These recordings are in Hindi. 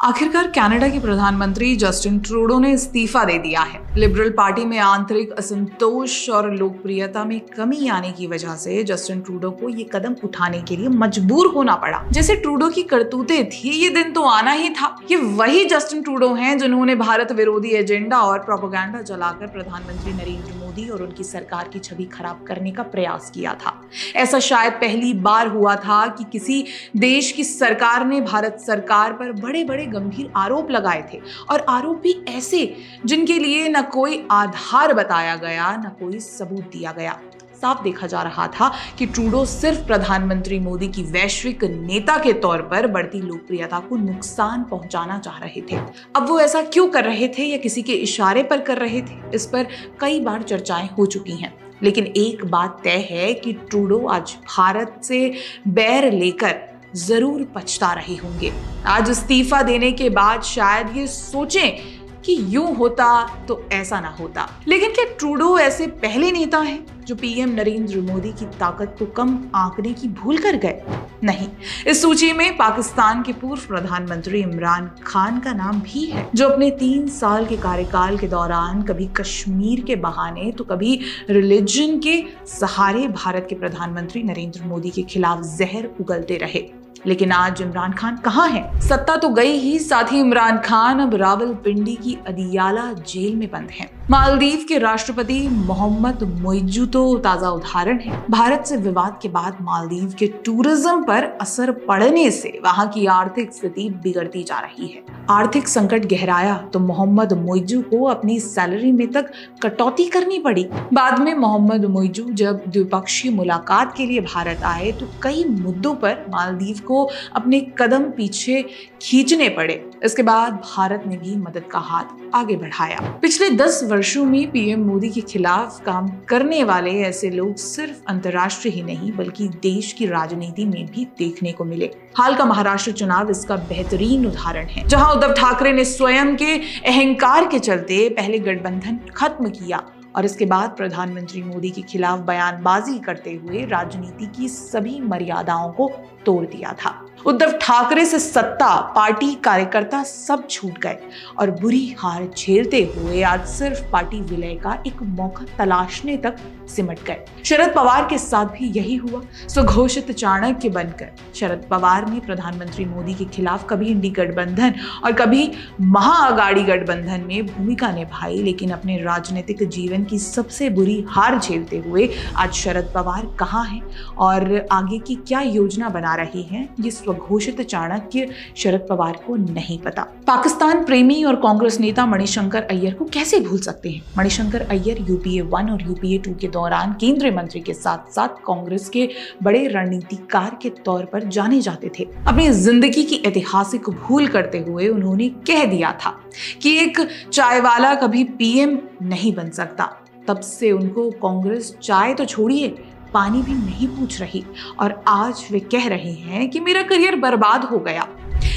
आखिरकार कनाडा के प्रधानमंत्री जस्टिन ट्रूडो ने इस्तीफा दे दिया है। लिबरल पार्टी में आंतरिक असंतोष और लोकप्रियता में कमी आने की वजह से जस्टिन ट्रूडो को ये कदम उठाने के लिए मजबूर होना पड़ा। जैसे ट्रूडो की करतूतें थी, ये दिन तो आना ही था। ये वही जस्टिन ट्रूडो हैं जिन्होंने भारत विरोधी एजेंडा और प्रोपेगेंडा चलाकर प्रधानमंत्री नरेंद्र मोदी और उनकी सरकार की छवि खराब करने का प्रयास किया था। ऐसा शायद पहली बार हुआ था कि किसी देश की सरकार ने भारत सरकार पर बड़े बड़े गंभीर आरोप लगाए थे, और आरोप भी ऐसे जिनके लिए न कोई आधार बताया गया, न कोई सबूत दिया गया। साफ देखा जा रहा था कि ट्रूडो सिर्फ प्रधानमंत्री मोदी की वैश्विक नेता के तौर पर बढ़ती लोकप्रियता को नुकसान पहुंचाना चाह रहे थे। अब वो ऐसा क्यों कर रहे थे या किसी के इशारे पर कर रहे थे, इस पर कई बार चर्चाएं हो चुकी हैं। लेकिन एक बात तय है कि ट्रूडो आज भारत से बैर लेकर जरूर पछता रहे होंगे। आज इस्तीफा देने के बाद शायद ये सोचें कि यूं होता तो ऐसा ना होता। लेकिन क्या ट्रूडो ऐसे पहले नेता हैं जो पीएम नरेंद्र मोदी की ताकत को कम आंकने की भूल कर गए? नहीं, इस सूची में पाकिस्तान के पूर्व प्रधानमंत्री इमरान खान का नाम भी है, जो अपने 3 साल के कार्यकाल के दौरान कभी कश्मीर के बहाने तो कभी रिलीजन के सहारे भारत के प्रधानमंत्री नरेंद्र मोदी के खिलाफ जहर उगलते रहे। लेकिन आज इमरान खान कहाँ हैं? सत्ता तो गई ही, साथ ही इमरान खान अब रावलपिंडी की अदियाला जेल में बंद हैं। मालदीव के राष्ट्रपति मोहम्मद मोइजू तो ताजा उदाहरण है। भारत से विवाद के बाद मालदीव के टूरिज्म पर असर पड़ने से वहां की आर्थिक स्थिति बिगड़ती जा रही है। आर्थिक संकट गहराया तो मोहम्मद मोइजू को अपनी सैलरी में तक कटौती करनी पड़ी। बाद में मोहम्मद मोइजू जब द्विपक्षीय मुलाकात के लिए भारत आए तो कई मुद्दों पर मालदीव को अपने कदम पीछे खींचने पड़े। इसके बाद भारत ने भी मदद का हाथ आगे बढ़ाया। पिछले 10 वर्षों में पीएम मोदी के खिलाफ काम करने वाले ऐसे लोग सिर्फ अंतर्राष्ट्रीय ही नहीं बल्कि देश की राजनीति में भी देखने को मिले। हाल का महाराष्ट्र चुनाव इसका बेहतरीन उदाहरण है, जहां उद्धव ठाकरे ने स्वयं के अहंकार के चलते पहले गठबंधन खत्म किया और इसके बाद प्रधानमंत्री मोदी के खिलाफ बयानबाजी करते हुए राजनीति की सभी मर्यादाओं को तोड़ दिया था। उद्धव ठाकरे से सत्ता, पार्टी, कार्यकर्ता सब छूट गए और बुरी हार झेलते हुए आज सिर्फ पार्टी विलय का एक मौका तलाशने तक सिमट गए। शरद पवार के साथ भी यही हुआ। स्वघोषित चाणक्य बनकर शरद पवार ने प्रधानमंत्री मोदी के खिलाफ कभी इंडी गठबंधन और कभी महाअगाड़ी गठबंधन में भूमिका निभाई, लेकिन अपने राजनीतिक जीवन की सबसे बुरी हार झेलते हुए आज शरद पवार कहाँ हैं और आगे की क्या योजना बना रहे हैं, ये स्वघोषित चाणक्य शरद पवार को नहीं पता। पाकिस्तान प्रेमी और कांग्रेस नेता मणिशंकर अय्यर को कैसे भूल सकते हैं? मणिशंकर अय्यर यूपीए 1 और यूपीए 2 के दौरान केंद्रीय मंत्री के साथ साथ कांग्रेस के बड़े रणनीतिकार के तौर पर जाने जाते थे। अपनी जिंदगी की ऐतिहासिक भूल करते हुए उन्होंने कह दिया था कि एक चाय वाला कभी पीएम नहीं बन सकता। तब से उनको कांग्रेस चाय तो छोड़िए, पानी भी नहीं पूछ रही, और आज वे कह रहे हैं कि मेरा करियर बर्बाद हो गया।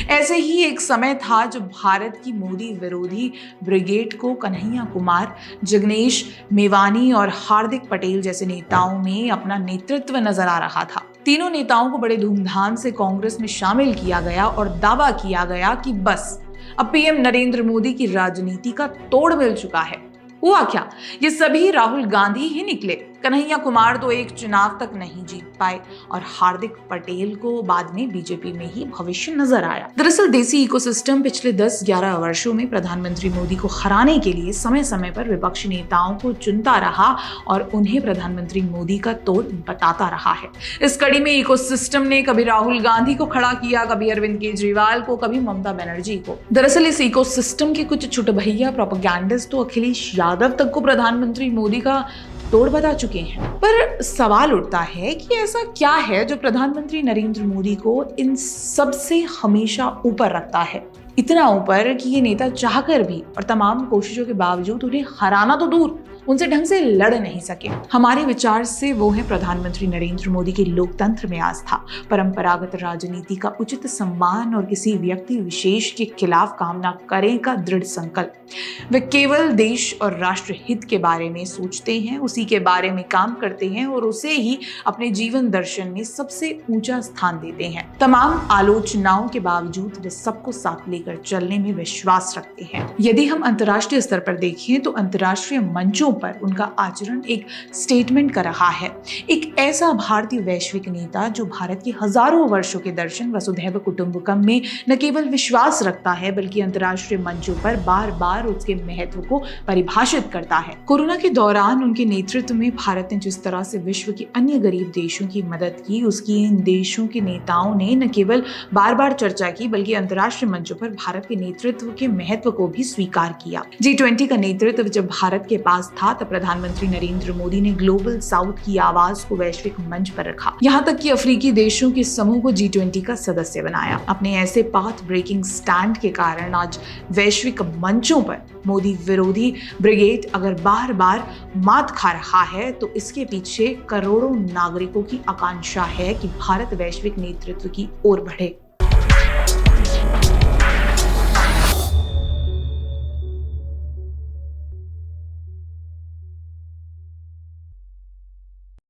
ऐसे ही एक समय था जब भारत की मोदी विरोधी ब्रिगेड को कन्हैया कुमार, जिग्नेश मेवानी और हार्दिक पटेल जैसे नेताओं में अपना नेतृत्व नजर आ रहा था। तीनों नेताओं को बड़े धूमधाम से कांग्रेस में शामिल किया गया और दावा किया गया कि बस अब पीएम नरेंद्र मोदी की राजनीति का तोड़ मिल चुका है। हुआ क्या? ये सभी राहुल गांधी ही निकले। कन्हैया कुमार तो एक चुनाव तक नहीं जीत पाए और हार्दिक पटेल को बाद में बीजेपी में ही भविष्य नजर आया। दरअसल देसी इकोसिस्टम पिछले 10-11 वर्षों में प्रधानमंत्री मोदी को हराने के लिए समय समय पर विपक्षी नेताओं को चुनता रहा और उन्हें प्रधानमंत्री मोदी का तोड़ बताता रहा है। इस कड़ी में इकोसिस्टम ने कभी राहुल गांधी को खड़ा किया, कभी अरविंद केजरीवाल को, कभी ममता बनर्जी को। दरअसल इस इकोसिस्टम के कुछ छुटभैया प्रोपेगेंडिस्ट तो अखिलेश यादव तक को प्रधानमंत्री मोदी का तोड़ बता चुके हैं। पर सवाल उठता है कि ऐसा क्या है जो प्रधानमंत्री नरेंद्र मोदी को इन सब से हमेशा ऊपर रखता है, इतना ऊपर कि ये नेता चाहकर भी और तमाम कोशिशों के बावजूद उन्हें हराना तो दूर, उनसे ढंग से लड़ नहीं सके। हमारे विचार से वो है प्रधानमंत्री नरेंद्र मोदी के लोकतंत्र में आस्था, परंपरागत राजनीति का उचित सम्मान और किसी व्यक्ति विशेष के खिलाफ काम न करें का दृढ़ संकल्प। वे केवल देश और राष्ट्र हित के बारे में सोचते हैं, उसी के बारे में काम करते हैं और उसे ही अपने जीवन दर्शन में सबसे ऊंचा स्थान देते हैं। तमाम आलोचनाओं के बावजूद वे सबको साथ लेकर लेकर चलने में विश्वास रखते हैं। यदि हम अंतर्राष्ट्रीय स्तर पर देखें तो अंतर्राष्ट्रीय मंचों पर उनका आचरण एक स्टेटमेंट का रहा है। एक ऐसा भारतीय वैश्विक नेता जो भारत के हजारों वर्षों के दर्शन वसुधैव कुटुंबकम में न केवल विश्वास रखता है बल्कि अंतर्राष्ट्रीय मंचों पर बार बार उसके महत्व को परिभाषित करता है। कोरोना के दौरान उनके नेतृत्व में भारत ने जिस तरह से विश्व के अन्य गरीब देशों की मदद की, उसकी इन देशों के नेताओं ने न केवल बार बार चर्चा की बल्कि अंतर्राष्ट्रीय मंचों पर भारत के नेतृत्व के महत्व को भी स्वीकार किया। G20 का नेतृत्व जब भारत के पास था तब प्रधानमंत्री नरेंद्र मोदी ने ग्लोबल साउथ की आवाज को वैश्विक मंच पर रखा, यहाँ तक कि अफ्रीकी देशों के समूह को G20 का सदस्य बनाया। अपने ऐसे पाथ ब्रेकिंग स्टैंड के कारण आज वैश्विक मंचों पर मोदी विरोधी ब्रिगेड अगर बार बार मात खा रहा है तो इसके पीछे करोड़ों नागरिकों की आकांक्षा है कि भारत वैश्विक नेतृत्व की ओर बढ़े।